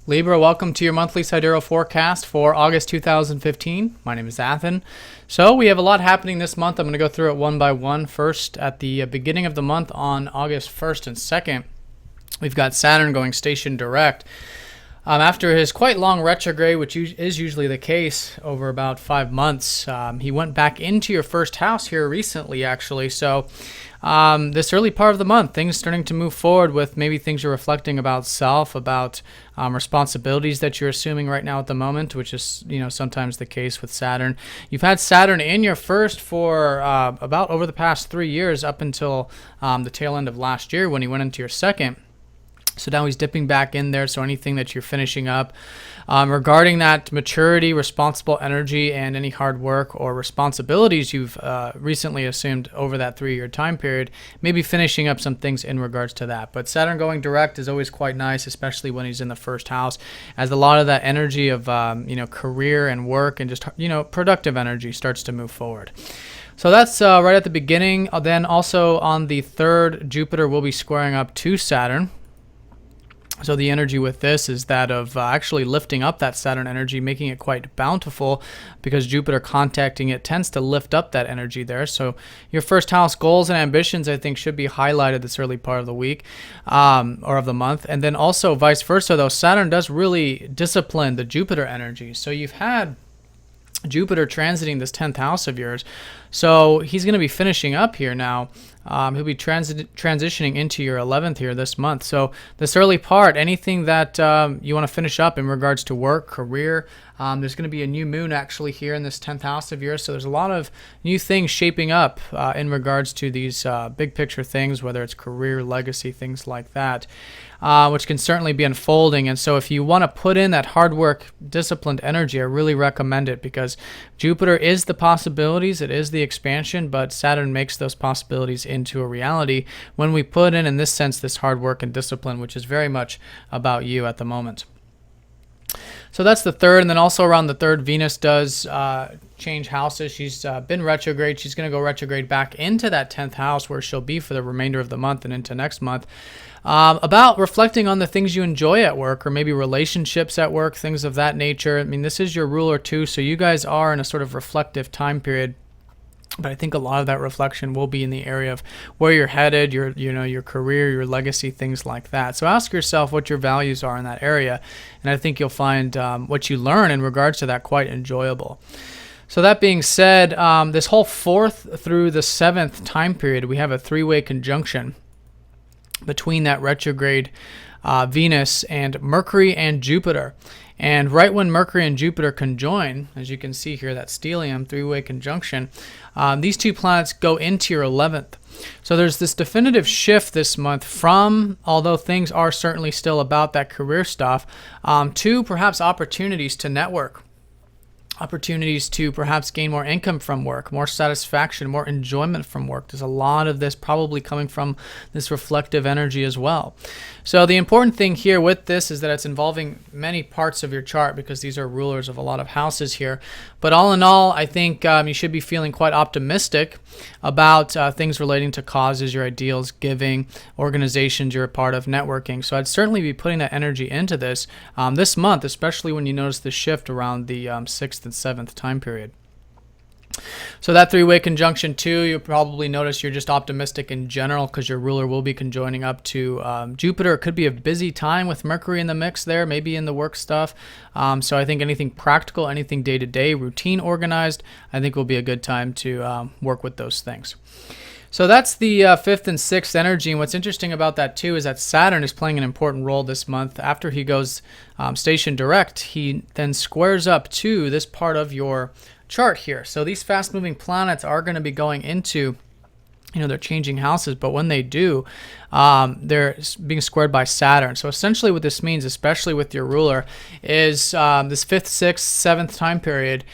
Libra, welcome to your monthly sidereal forecast for August 2015. My name is Athen. So we have a lot happening this month. I'm going to go through it one by one. First, at the beginning of the month on August 1st and 2nd, we've got Saturn going station direct. After his quite long retrograde, which is usually the case over about 5 months, he went back into your first house here recently, actually. So this early part of the month, things starting to move forward with maybe things you're reflecting about self, about responsibilities that you're assuming right now at the moment, which is sometimes the case with Saturn. You've had Saturn in your first for about over the past 3 years up until the tail end of last year when he went into your second. So now he's dipping back in there. So anything that you're finishing up regarding that maturity, responsible energy, and any hard work or responsibilities you've recently assumed over that 3-year time period, maybe finishing up some things in regards to that. But Saturn going direct is always quite nice, especially when he's in the first house, as a lot of that energy of career and work and just productive energy starts to move forward. So that's right at the beginning. Then also on the 3rd, Jupiter will be squaring up to Saturn. So the energy with this is that of actually lifting up that Saturn energy, making it quite bountiful, because Jupiter contacting it tends to lift up that energy there. So your first house goals and ambitions, I think, should be highlighted this early part of the week or of the month. And then also vice versa, though, Saturn does really discipline the Jupiter energy. So you've had Jupiter transiting this 10th house of yours. So he's going to be finishing up here now. He'll be transitioning into your 11th here this month. So this early part, anything that you want to finish up in regards to work, career, there's going to be a new moon actually here in this 10th house of yours. So there's a lot of new things shaping up in regards to these big picture things, whether it's career, legacy, things like that, which can certainly be unfolding. And so if you want to put in that hard work, disciplined energy, I really recommend it, because Jupiter is the possibilities, it is the expansion, but Saturn makes those possibilities into a reality when we put in this sense, this hard work and discipline, which is very much about you at the moment. So that's the 3rd, and then also around the 3rd, Venus does change houses. She's been retrograde. She's going to go retrograde back into that 10th house where she'll be for the remainder of the month and into next month. About reflecting on the things you enjoy at work, or maybe relationships at work, things of that nature. I mean, this is your ruler too, so you guys are in a sort of reflective time period. But I think a lot of that reflection will be in the area of where you're headed, your career, your legacy, things like that. So ask yourself what your values are in that area, and I think you'll find what you learn in regards to that quite enjoyable. So that being said, this whole 4th through the 7th time period, we have a 3-way conjunction between that retrograde Venus and Mercury and Jupiter. And right when Mercury and Jupiter conjoin, as you can see here, that stellium 3-way conjunction, these two planets go into your 11th. So there's this definitive shift this month from, although things are certainly still about that career stuff, to perhaps opportunities to network. Opportunities to perhaps gain more income from work, more satisfaction, more enjoyment from work. There's a lot of this probably coming from this reflective energy as well. So the important thing here with this is that it's involving many parts of your chart, because these are rulers of a lot of houses here. But all in all, I think you should be feeling quite optimistic about things relating to causes, your ideals, giving, organizations you're a part of, networking. So I'd certainly be putting that energy into this this month, especially when you notice the shift around the 6th and 7th time period. So that 3-way conjunction too, you'll probably notice you're just optimistic in general, because your ruler will be conjoining up to Jupiter. It could be a busy time with Mercury in the mix there, maybe in the work stuff. So I think anything practical, anything day-to-day, routine organized, I think will be a good time to work with those things. So that's the 5th and 6th energy, and what's interesting about that too is that Saturn is playing an important role this month. After he goes station direct, he then squares up to this part of your chart here. So these fast-moving planets are going to be going into, they're changing houses, but when they do, they're being squared by Saturn. So essentially what this means, especially with your ruler, is this 5th, 6th, 7th time period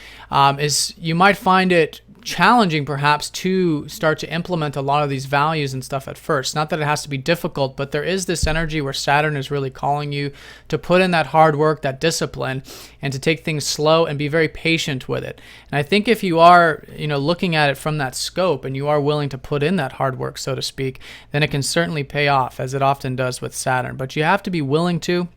is you might find it challenging perhaps to start to implement a lot of these values and stuff at first. Not that it has to be difficult, but there is this energy where Saturn is really calling you to put in that hard work, that discipline, and to take things slow and be very patient with it. And I think if you are, looking at it from that scope and you are willing to put in that hard work, so to speak, then it can certainly pay off, as it often does with Saturn. But you have to be willing to.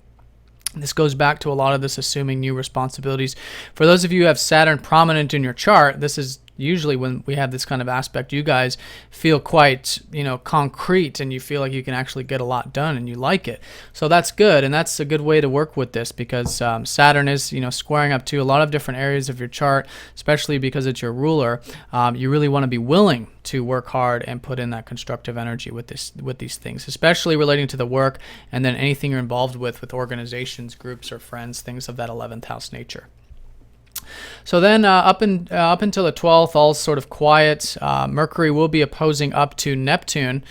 This goes back to a lot of this assuming new responsibilities. For those of you who have Saturn prominent in your chart, this is usually when we have this kind of aspect, you guys feel quite, concrete, and you feel like you can actually get a lot done and you like it. So that's good, and that's a good way to work with this, because Saturn is, squaring up to a lot of different areas of your chart, especially because it's your ruler. You really want to be willing to work hard and put in that constructive energy with these things, especially relating to the work, and then anything you're involved with organizations, groups, or friends, things of that 11th house nature. So then up until the 12th, all sort of quiet. Mercury will be opposing up to Neptune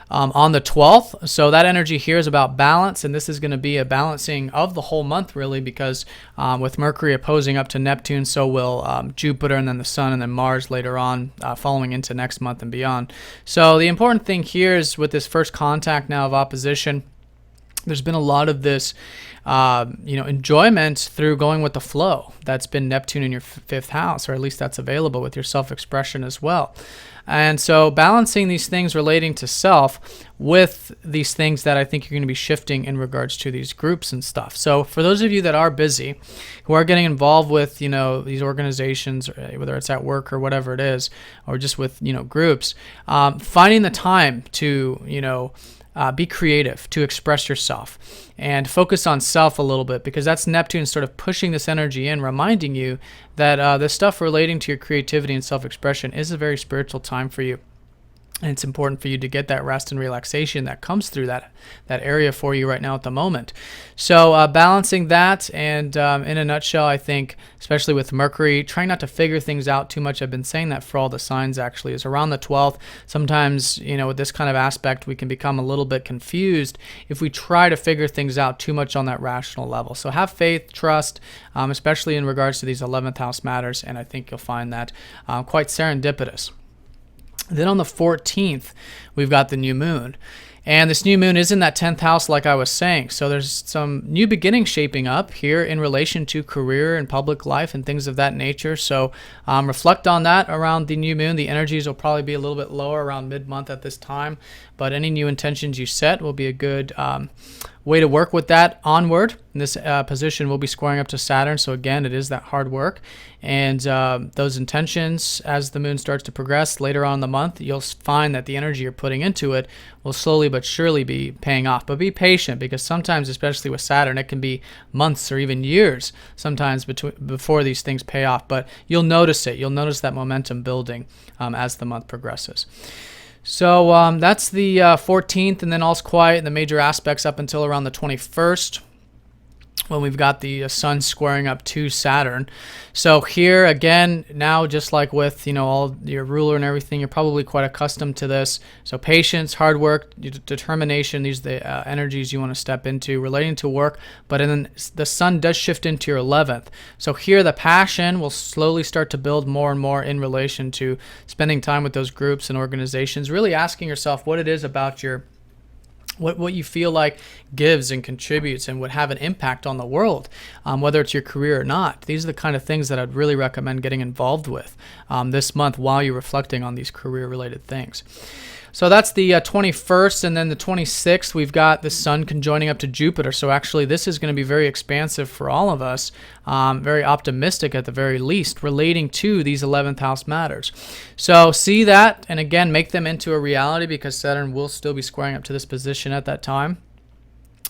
on the 12th. So that energy here is about balance, and this is going to be a balancing of the whole month, really, because with Mercury opposing up to Neptune, so will Jupiter, and then the Sun, and then Mars later on, following into next month and beyond. So the important thing here is with this first contact now of opposition, there's been a lot of this enjoyment through going with the flow. That's been Neptune in your fifth house, or at least that's available with your self-expression as well. And so balancing these things relating to self with these things that I think you're going to be shifting in regards to these groups and stuff. So for those of you that are busy, who are getting involved with, these organizations, whether it's at work or whatever it is, or just with, groups, finding the time to, be creative, to express yourself, and focus on self a little bit, because that's Neptune sort of pushing this energy in, reminding you that the stuff relating to your creativity and self-expression is a very spiritual time for you. And it's important for you to get that rest and relaxation that comes through that area for you right now at the moment. So balancing that, and in a nutshell, I think, especially with Mercury, trying not to figure things out too much. I've been saying that for all the signs, actually, is around the 12th. Sometimes, with this kind of aspect, we can become a little bit confused if we try to figure things out too much on that rational level. So have faith, trust, especially in regards to these 11th house matters, and I think you'll find that quite serendipitous. Then on the 14th, we've got the new moon. And this new moon is in that 10th house, like I was saying. So there's some new beginnings shaping up here in relation to career and public life and things of that nature. So reflect on that around the new moon. The energies will probably be a little bit lower around mid-month at this time. But any new intentions you set will be a good way to work with that onward. And this position will be squaring up to Saturn. So again, it is that hard work. And those intentions, as the moon starts to progress later on in the month, you'll find that the energy you're putting into it will slowly but surely be paying off. But be patient, because sometimes, especially with Saturn, it can be months or even years sometimes before these things pay off. But you'll notice it. You'll notice that momentum building as the month progresses. So that's the 14th, and then all's quiet in the major aspects up until around the 21st, when we've got the Sun squaring up to Saturn. So here again, now just like with all your ruler and everything, you're probably quite accustomed to this. So patience, hard work, determination, these are the energies you want to step into relating to work. But then the Sun does shift into your 11th. So here the passion will slowly start to build more and more in relation to spending time with those groups and organizations, really asking yourself what it is about what you feel like gives and contributes and would have an impact on the world, whether it's your career or not. These are the kind of things that I'd really recommend getting involved with this month while you're reflecting on these career-related things. So that's the 21st, and then the 26th, we've got the Sun conjoining up to Jupiter. So actually, this is going to be very expansive for all of us, very optimistic at the very least, relating to these 11th house matters. So see that, and again, make them into a reality, because Saturn will still be squaring up to this position at that time.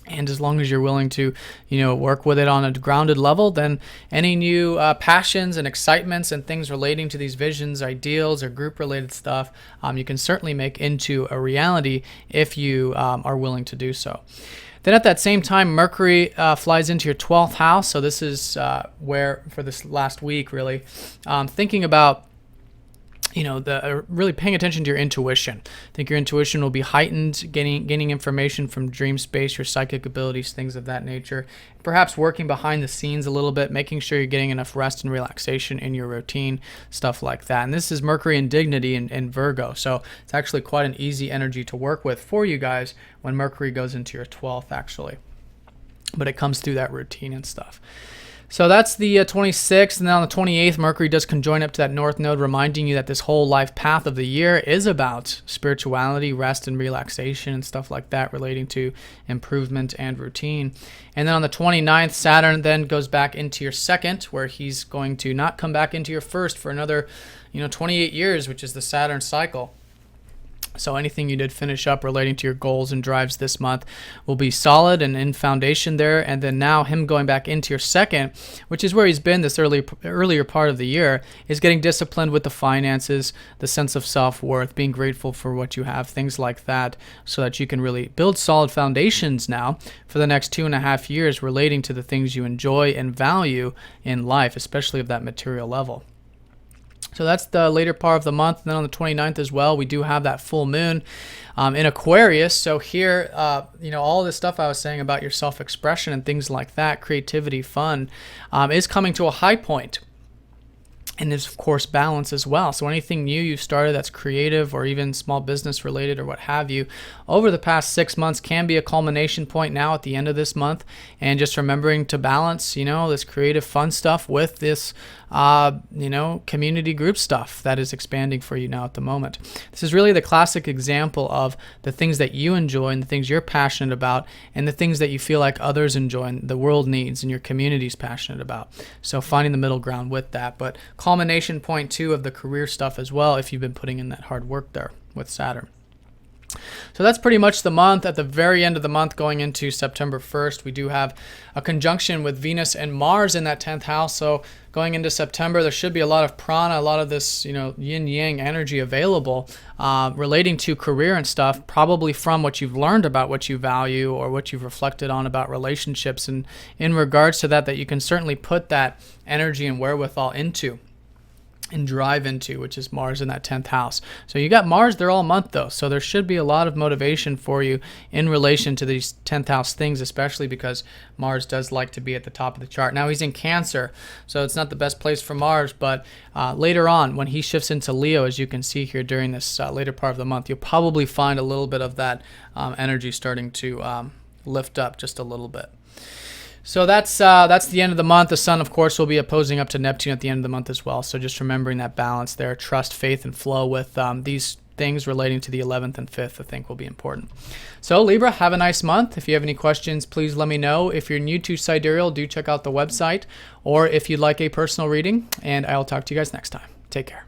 And as long as you're willing to, work with it on a grounded level, then any new passions and excitements and things relating to these visions, ideals, or group-related stuff, you can certainly make into a reality if you are willing to do so. Then at that same time, Mercury flies into your 12th house. So this is where, for this last week, really, thinking about really paying attention to your intuition. I think your intuition will be heightened, gaining information from dream space, your psychic abilities, things of that nature. Perhaps working behind the scenes a little bit, making sure you're getting enough rest and relaxation in your routine, stuff like that. And this is Mercury in dignity in Virgo, so it's actually quite an easy energy to work with for you guys when Mercury goes into your 12th, actually. But it comes through that routine and stuff. So that's the 26th, and then on the 28th, Mercury does conjoin up to that north node, reminding you that this whole life path of the year is about spirituality, rest, and relaxation, and stuff like that relating to improvement and routine. And then on the 29th, Saturn then goes back into your second, where he's going to not come back into your first for another 28 years, which is the Saturn cycle. So anything you did finish up relating to your goals and drives this month will be solid and in foundation there. And then now him going back into your second, which is where he's been this earlier part of the year, is getting disciplined with the finances, the sense of self-worth, being grateful for what you have, things like that, so that you can really build solid foundations now for the next 2.5 years relating to the things you enjoy and value in life, especially of that material level. So that's the later part of the month. And then on the 29th as well, we do have that full moon in Aquarius. So here, all this stuff I was saying about your self-expression and things like that, creativity, fun, is coming to a high point. And there's, of course, balance as well. So anything new you've started that's creative or even small business related or what have you, over the past 6 months can be a culmination point now at the end of this month. And just remembering to balance, this creative fun stuff with this, community group stuff that is expanding for you now at the moment. This is really the classic example of the things that you enjoy and the things you're passionate about and the things that you feel like others enjoy and the world needs and your community is passionate about. So finding the middle ground with that. But culmination point 2 of the career stuff as well, if you've been putting in that hard work there with Saturn. So that's pretty much the month. At the very end of the month, going into September 1st, we do have a conjunction with Venus and Mars in that 10th house. So going into September, there should be a lot of prana, a lot of this, yin-yang energy available relating to career and stuff, probably from what you've learned about what you value or what you've reflected on about relationships. And in regards to that you can certainly put that energy and wherewithal into and drive into, which is Mars in that 10th house. So you got Mars there all month though. So there should be a lot of motivation for you in relation to these 10th house things, especially because Mars does like to be at the top of the chart. Now he's in Cancer, so it's not the best place for Mars, but later on when he shifts into Leo, as you can see here during this later part of the month, you'll probably find a little bit of that energy starting to lift up just a little bit. So that's the end of the month. The sun, of course, will be opposing up to Neptune at the end of the month as well. So just remembering that balance there, trust, faith, and flow with these things relating to the 11th and 5th, I think will be important. So Libra, have a nice month. If you have any questions, please let me know. If you're new to Sidereal, do check out the website, or if you'd like a personal reading, and I'll talk to you guys next time. Take care.